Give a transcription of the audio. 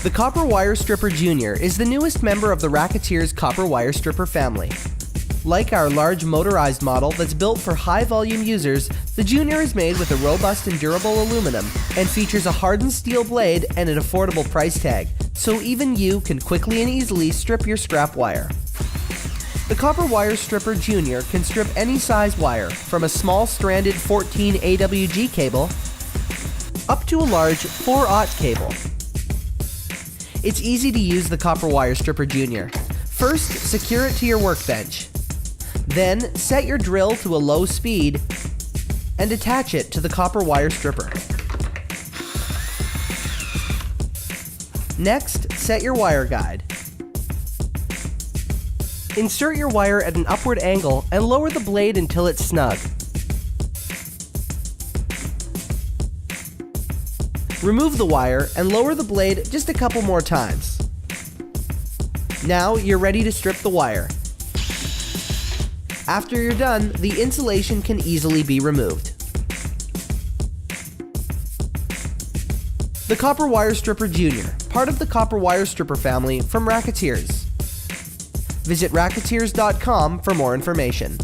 The Copper Wire Stripper Junior is the newest member of the Racketeer's Copper Wire Stripper family. Like our large motorized model that's built for high-volume users, the Junior is made with a robust and durable aluminum and features a hardened steel blade and an affordable price tag, so even you can quickly and easily strip your scrap wire. The Copper Wire Stripper Junior can strip any size wire, from a small stranded 14 AWG cable up to a large 4/0 cable. It's easy to use the Copper Wire Stripper Junior. First, secure it to your workbench. Then, set your drill to a low speed and attach it to the copper wire stripper. Next, set your wire guide. Insert your wire at an upward angle and lower the blade until it's snug. Remove the wire and lower the blade just a couple more times. Now you're ready to strip the wire. After you're done, the insulation can easily be removed. The Copper Wire Stripper Junior, part of the Copper Wire Stripper family from Racketeers. Visit racketeers.com for more information.